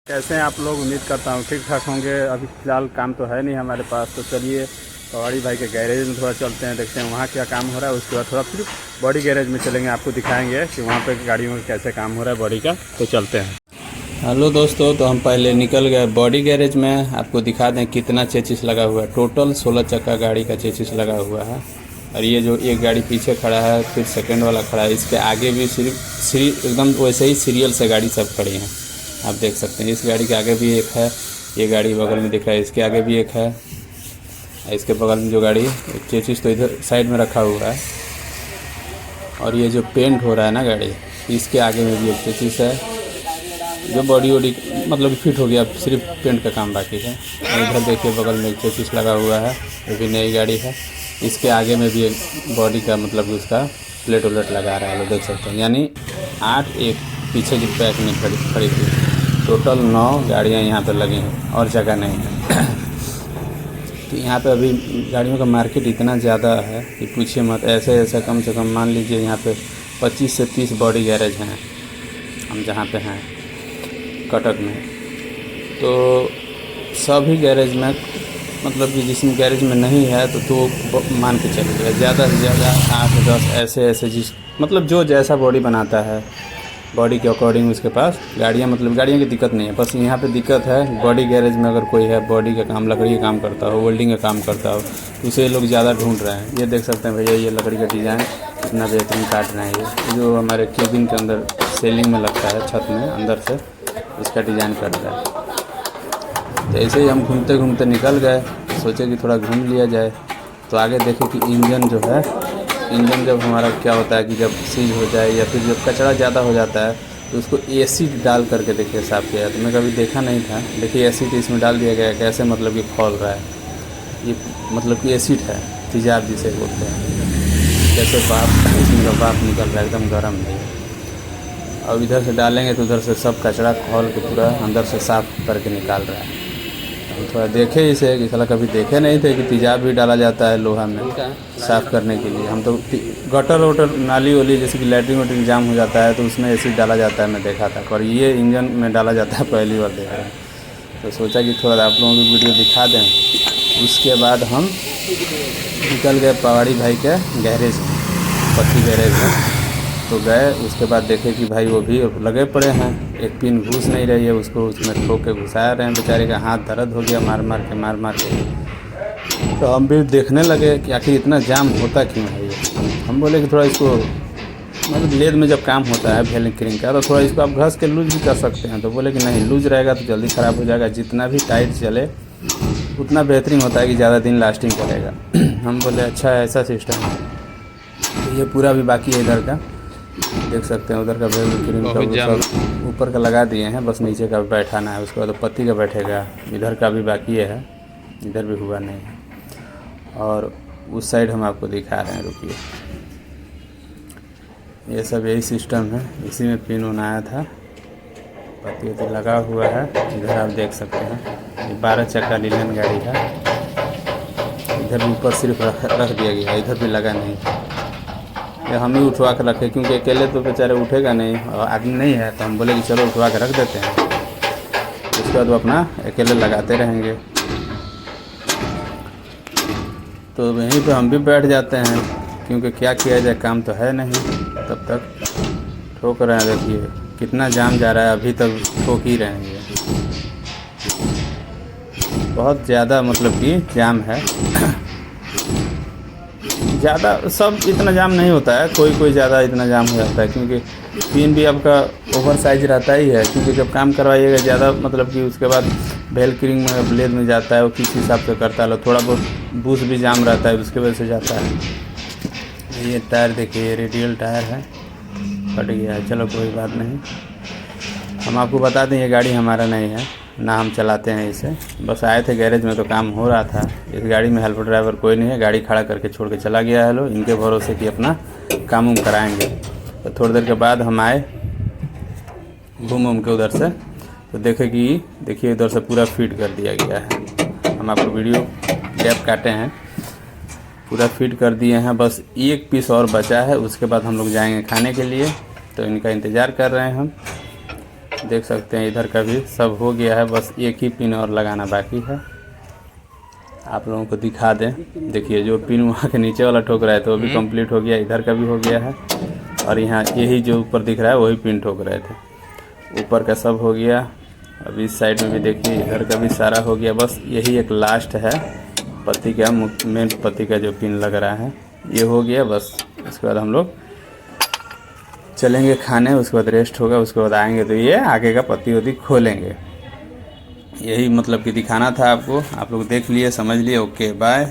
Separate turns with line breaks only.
कैसे हैं आप लोग? उम्मीद करता हूँ ठीक ठाक होंगे। अभी फ़िलहाल काम तो है नहीं हमारे पास, तो चलिए पवाड़ी भाई के गैरेज में थोड़ा चलते हैं, देखते हैं वहाँ क्या काम हो रहा है। उसके बाद थोड़ा फिर बॉडी गैरेज में चलेंगे, आपको दिखाएंगे कि वहाँ पे गाड़ियों में कैसे काम हो रहा है बॉडी का। तो चलते हैं।
हेलो दोस्तों, तो हम पहले निकल गए बॉडी गैरेज में। आपको दिखा दें कितना चेचिस लगा हुआ है। टोटल 16 चक्का गाड़ी का चेचिस लगा हुआ है। और ये जो एक गाड़ी पीछे खड़ा है, फिर सेकंड वाला खड़ा है, इसके आगे भी सिर्फ एकदम वैसे ही सीरियल से गाड़ी सब खड़ी हैं। आप देख सकते हैं इस गाड़ी के आगे भी एक है, ये गाड़ी बगल में दिख रहा है, इसके आगे भी एक है, इसके बगल में जो गाड़ी एक चेचिस तो इधर साइड में रखा हुआ है। और ये जो पेंट हो रहा है ना गाड़ी, इसके आगे में भी एक चेचिस है जो बॉडी वॉडी मतलब फिट हो गया, सिर्फ पेंट का काम बाकी है। इधर देखिए बगल में एक चेसिस लगा हुआ है, ये भी नई गाड़ी है। इसके आगे में भी एक बॉडी का मतलब उसका प्लेट उलेट लगा रहा है, लोग देख सकते हैं। यानी 8 एक पीछे जो पैक में खड़ी थी, टोटल 9 गाड़ियाँ यहाँ पर लगी हैं और जगह नहीं है। तो यहाँ पे अभी गाड़ियों का मार्केट इतना ज़्यादा है कि पूछिए मत। ऐसे कम से कम मान लीजिए यहाँ पे 25 से 30 बॉडी गैरेज हैं हम जहाँ पे हैं कटक में। तो सभी गैरेज में मतलब कि जिसमें गैरेज में नहीं है तो मान के चलिए ज़्यादा से ज़्यादा 8-10 ऐसे जिस मतलब जो जैसा बॉडी बनाता है, बॉडी के अकॉर्डिंग उसके पास गाड़ियाँ, मतलब गाड़ियों की दिक्कत नहीं है। बस यहाँ पे दिक्कत है बॉडी गैरेज में अगर कोई है बॉडी का काम, लकड़ी का काम करता हो, वेल्डिंग का काम करता हो, तो उसे लोग ज़्यादा ढूंढ रहे हैं। ये देख सकते हैं भैया, ये लकड़ी का डिज़ाइन कितना बेहतरीन काट रहे हैं। ये जो हमारे केबिन के अंदर सेलिंग में लगता है, छत में अंदर से इसका डिज़ाइन कर रहा है। तो ऐसे ही हम घूमते घूमते निकल गए, सोचे कि थोड़ा घूम लिया जाए। तो आगे देखे कि इंजन जो है, इंजन जब हमारा क्या होता है कि जब सीज हो जाए या फिर जब कचरा ज़्यादा हो जाता है तो उसको एसिड डाल करके देखिए साफ़ किया। तो मैं कभी देखा नहीं था, देखिए एसिड इसमें डाल दिया गया। कैसे मतलब कि खोल रहा है, ये मतलब कि एसिड है, तेजाब जिसे बोलते हैं। जैसे भाप इसमें का भाप निकल रहा है, एकदम गर्म है। और इधर से डालेंगे तो उधर से सब कचरा खोल के पूरा अंदर से साफ़ करके निकाल रहा है। हम थोड़ा देखे इसे कि साला कभी देखे नहीं थे कि तेजाब भी डाला जाता है लोहा में साफ़ करने के लिए। हम तो गटर वटर नाली वाली जैसे कि लैट्रिन वैट्रिन जाम हो जाता है तो उसमें एसिड डाला जाता है, मैं देखा था। पर ये इंजन में डाला जाता है, पहली बार देख रहे हैं। तो सोचा कि थोड़ा आप लोगों की वीडियो दिखा दें। उसके बाद हम निकल गए पवाड़ी भाई के गैरेज में, पत्ती गैरेज में। तो गए, उसके बाद देखे कि भाई वो भी लगे पड़े हैं, एक पिन घुस नहीं रही है, उसको उसमें ठोक के घुसा रहे हैं। बेचारे का हाथ दर्द हो गया मार मार के। तो हम भी देखने लगे कि आखिर इतना जाम होता क्यों है ये। हम बोले कि थोड़ा इसको मतलब लेद में जब काम होता है वेल्डिंग का, तो थोड़ा इसको आप घस के लूज भी कर सकते हैं। तो बोले कि नहीं, लूज रहेगा तो जल्दी ख़राब हो जाएगा, जितना भी टाइट चले उतना बेहतरीन होता है कि ज़्यादा दिन लास्टिंग करेगा। हम बोले अच्छा ऐसा सिस्टम है। तो ये पूरा भी बाकी है, इधर का देख सकते हैं, उधर का वेल्डिंग का सब ऊपर का लगा दिए हैं, बस नीचे का बैठाना है। उसके बाद पत्ती का बैठेगा। इधर का भी बाकी है, इधर भी हुआ नहीं है। और उस साइड हम आपको दिखा रहे हैं, रुकिए। ये सब यही सिस्टम है, इसी में पिन उन आया था, पत्ती तो लगा हुआ है। इधर आप देख सकते हैं ये 12 चक्का लीलन गाड़ी है। इधर भी ऊपर सिर्फ रख दिया गया, इधर भी लगा नहीं। ये हम ही उठवा कर रखे, क्योंकि अकेले तो बेचारे उठेगा नहीं और आदमी नहीं है। तो हम बोले कि चलो उठवा के रख देते हैं, उसके बाद वो अपना अकेले लगाते रहेंगे। तो वहीं पे हम भी बैठ जाते हैं, क्योंकि क्या किया जाए, काम तो है नहीं। तब तक ठोक रहे हैं, देखिए कितना जाम जा रहा है, अभी तक ठोक ही रहेंगे। बहुत ज़्यादा मतलब कि जाम है। ज़्यादा सब इतना जाम नहीं होता है, कोई ज़्यादा इतना जाम हो जाता है, क्योंकि पिन भी आपका ओवर साइज रहता ही है। क्योंकि जब काम करवाइएगा ज़्यादा मतलब कि उसके बाद बेल क्रिंग में ब्लेड में जाता है, वो किस हिसाब से करता है, थोड़ा बहुत बूस भी जाम रहता है, उसके वजह से जाता है। ये टायर देखिए, ये रेडियल टायर है, फट गया है। चलो कोई बात नहीं, हम आपको बता दें ये गाड़ी हमारा नहीं है, ना हम चलाते हैं इसे। बस आए थे गैरेज में तो काम हो रहा था। इस गाड़ी में हेल्पर ड्राइवर कोई नहीं है, गाड़ी खड़ा करके छोड़ के चला गया है लोग, इनके भरोसे कि अपना काम कराएंगे। तो थोड़ी देर के बाद हम आए घूम के उधर से, तो देखे कि देखिए उधर से पूरा फिट कर दिया गया है। हम आपको वीडियो गैप काटे हैं, पूरा फिट कर दिए हैं। बस एक पीस और बचा है, उसके बाद हम लोग जाएंगे खाने के लिए। तो इनका इंतज़ार कर रहे हैं हम। देख सकते हैं इधर का भी सब हो गया है, बस एक ही पिन और लगाना बाकी है। आप लोगों को दिखा दें, देखिए जो पिन वहाँ के नीचे वाला ठोक रहा है तो वो भी कंप्लीट हो गया, इधर का भी हो गया है। और यहाँ यही जो ऊपर दिख रहा है वही पिन ठोक रहे थे, ऊपर का सब हो गया। अब इस साइड में भी देखिए इधर का भी सारा हो गया, बस यही एक लास्ट है पत्ती का, मेन पत्ती का जो पिन लग रहा है ये हो गया। बस उसके बाद हम लोग चलेंगे खाने, उसके बाद रेस्ट होगा, उसके बाद आएंगे तो ये आगे का पत्ती वत्ती खोलेंगे। यही मतलब कि दिखाना था आपको, आप लोग देख लिए, समझ लिए। Okay bye.